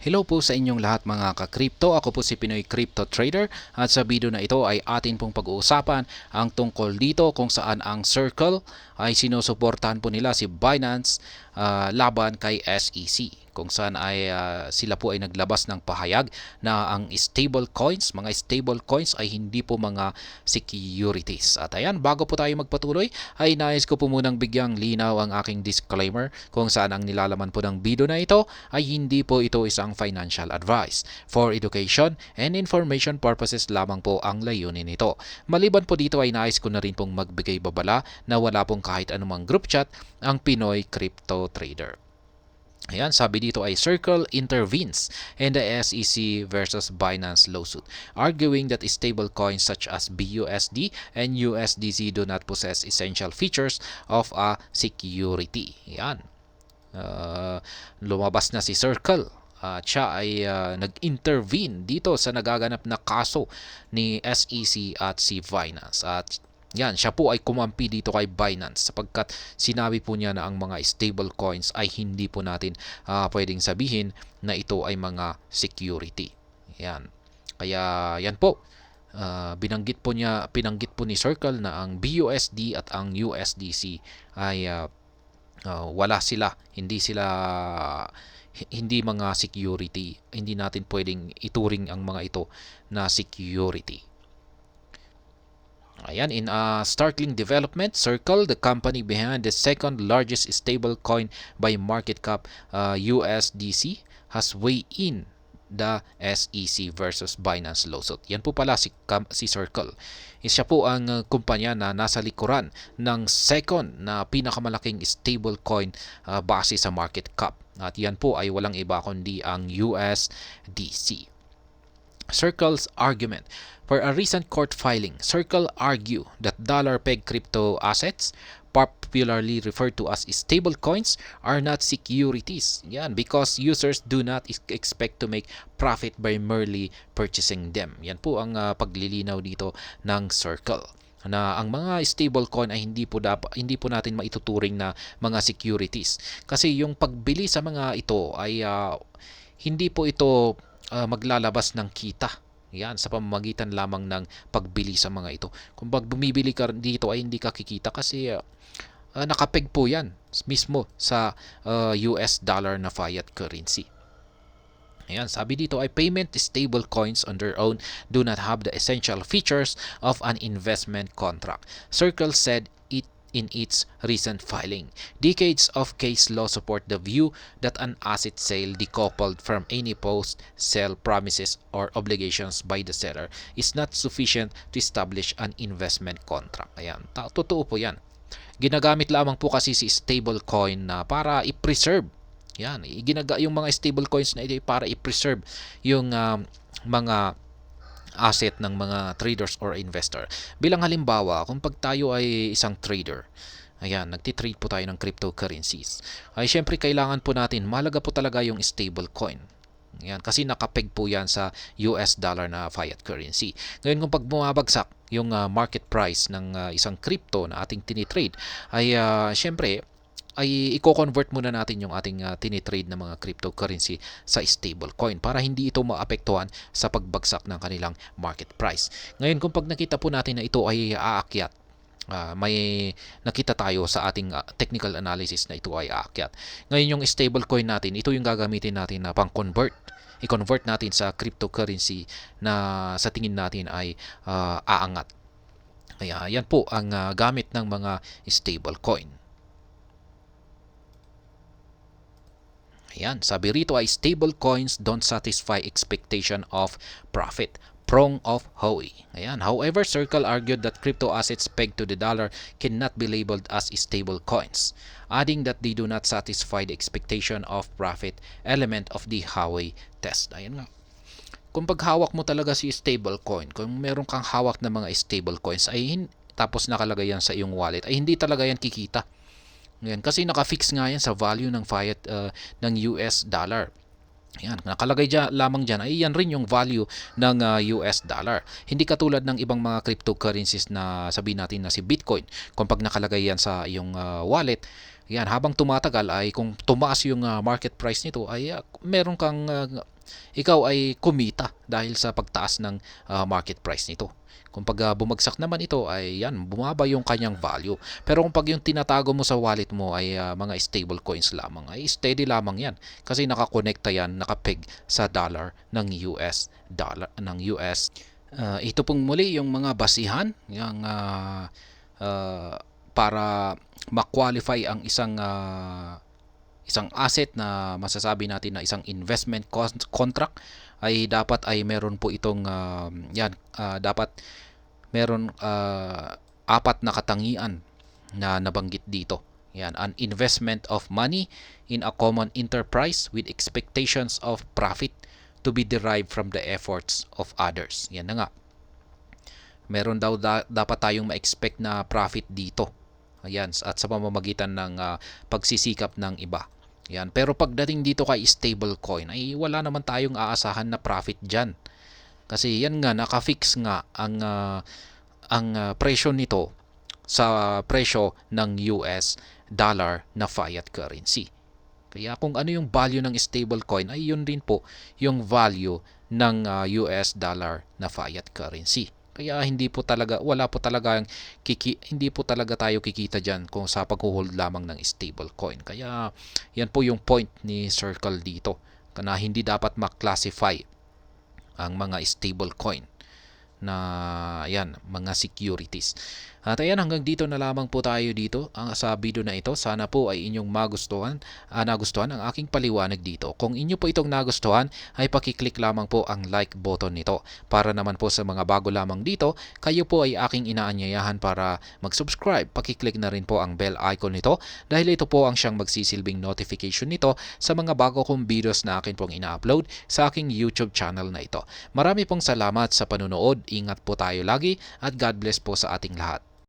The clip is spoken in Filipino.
Hello po sa inyong lahat mga ka-crypto. Ako po si Pinoy Crypto Trader at sa video na ito ay atin pong pag-uusapan ang tungkol dito kung saan ang Circle ay sinusuportahan po nila si Binance laban kay SEC. Kung saan ay sila po ay naglabas ng pahayag na ang mga stable coins ay hindi po mga securities. At ayan, bago po tayo magpatuloy ay nais ko po munang bigyang linaw ang aking disclaimer kung saan ang nilalaman po ng video na ito ay hindi po ito isang financial advice. For education and information purposes lamang po ang layunin nito. Maliban po dito ay nais ko na rin pong magbigay babala na wala pong kahit anumang group chat ang Pinoy Crypto Trader. Ayan, sabi dito ay Circle intervenes in the SEC versus Binance lawsuit, arguing that stable coins such as BUSD and USDC do not possess essential features of a security. Ayan. Lumabas na si Circle at siya ay nag-intervene dito sa nagaganap na kaso ni SEC at si Binance. At yan, siya po ay kumampi dito kay Binance sapagkat sinabi po niya na ang mga stable coins ay hindi po natin pwedeng sabihin na ito ay mga security. Yan. Kaya yan po. Pinanggit po ni Circle na ang BUSD at ang USDC ay wala sila, hindi mga security. Hindi natin pwedeng ituring ang mga ito na security. Ayan, in a startling development, Circle, the company behind the second largest stablecoin by market cap, USDC, has weighed in the SEC versus Binance lawsuit. Yan po pala si Circle. Siya po ang kumpanya na nasa likuran ng second na pinakamalaking stablecoin base sa market cap. At yan po ay walang iba kundi ang USDC. Circle's argument. For a recent court filing, Circle argued that dollar-pegged crypto assets, popularly referred to as stablecoins, are not securities. Yan, because users do not expect to make profit by merely purchasing them. Yan po ang paglilinaw dito ng Circle na ang mga stablecoin ay hindi po natin maituturing na mga securities kasi yung pagbili sa mga ito ay hindi po ito maglalabas ng kita. Yan, sa pamamagitan lamang ng pagbili sa mga ito. Kung pag bumibili ka dito ay hindi ka kikita kasi nakapeg po yan mismo sa US dollar na fiat currency. Ayan, sabi dito ay payment stable coins on their own do not have the essential features of an investment contract. Circle said it in its recent filing. Decades of case law support the view that an asset sale decoupled from any post-sale promises or obligations by the seller is not sufficient to establish an investment contract. Ayan, totoo po yan. Ginagamit lamang po kasi si stablecoin na para i-preserve. Yan, yung mga stablecoins na ito para i-preserve yung mga asset ng mga traders or investor. Bilang halimbawa, kung pag tayo ay isang trader, ayan, nagtitrade po tayo ng cryptocurrencies, ay syempre kailangan po natin, mahalaga po talaga yung stablecoin. Ayan, kasi nakapeg po yan sa US dollar na fiat currency. Ngayon kung pag bumabagsak yung market price ng isang crypto na ating tinitrade, ay syempre, ay i-convert muna natin yung ating tinitrade na mga cryptocurrency sa stablecoin para hindi ito maapektuhan sa pagbagsak ng kanilang market price. Ngayon kung pag nakita po natin na ito ay aakyat, may nakita tayo sa ating technical analysis na ito ay aakyat. Ngayon yung stablecoin natin, ito yung gagamitin natin na pang-convert. I-convert natin sa cryptocurrency na sa tingin natin ay aangat. Kaya yan po ang gamit ng mga stablecoin. Ayan, sabi rito ay stable coins don't satisfy expectation of profit. Prong of Howey. Ayan. However, Circle argued that crypto assets pegged to the dollar cannot be labeled as stable coins, adding that they do not satisfy the expectation of profit element of the Howey test. Ayan nga. Kung paghawak mo talaga si stable coin, kung meron kang hawak na mga stable coins ay tapos nakalagay yan sa iyong wallet, ay hindi talaga yan kikita. Yan, kasi naka-fix nga yan sa value ng fiat ng US dollar. Yan, nakalagay lamang dyan ay yan rin yung value ng US dollar. Hindi katulad ng ibang mga cryptocurrencies na sabihin natin na si Bitcoin. Kung pag nakalagay yan sa yung wallet, yan, habang tumatagal ay kung tumaas yung market price nito ay meron kang ikaw ay kumita dahil sa pagtaas ng market price nito. Kung pag bumagsak naman ito ay yan, bumaba yung kanyang value. Pero kung pag yung tinatago mo sa wallet mo ay mga stable coins lamang, ay steady lamang yan. Kasi nakakonekta yan, nakapeg sa dollar ng US. Ito pong muli yung mga basihan yung, para ma-qualify ang isang asset na masasabi natin na isang investment contract ay dapat ay meron po itong dapat meron apat na katangian na nabanggit dito. Yan, an investment of money in a common enterprise with expectations of profit to be derived from the efforts of others. Yan na nga. Meron daw dapat tayong ma-expect na profit dito. Ayan, at sa pamamagitan ng pagsisikap ng iba. Yan. Pero pagdating dito kay stable coin, ay wala naman tayong aasahan na profit dyan. Kasi yan nga, nakafix nga ang presyo nito sa presyo ng US dollar na fiat currency. Kaya kung ano yung value ng stable coin, ay yun din po yung value ng US dollar na fiat currency. Kaya hindi po talaga tayo kikita diyan kung sa pagho-hold lamang ng stable coin. Kaya yan po yung point ni Circle dito na hindi dapat ma-classify ang mga stable coin na yan, mga securities. At ayan, hanggang dito na lamang po tayo dito sa video na ito. Sana po ay inyong nagustuhan ang aking paliwanag dito. Kung inyo po itong nagustuhan, ay pakiclick lamang po ang like button nito. Para naman po sa mga bago lamang dito, kayo po ay aking inaanyayahan para mag-subscribe. Pakiclick na rin po ang bell icon nito dahil ito po ang siyang magsisilbing notification nito sa mga bago kong videos na akin pong ina-upload sa aking YouTube channel na ito. Marami pong salamat sa panunood. Ingat po tayo lagi at God bless po sa ating lahat.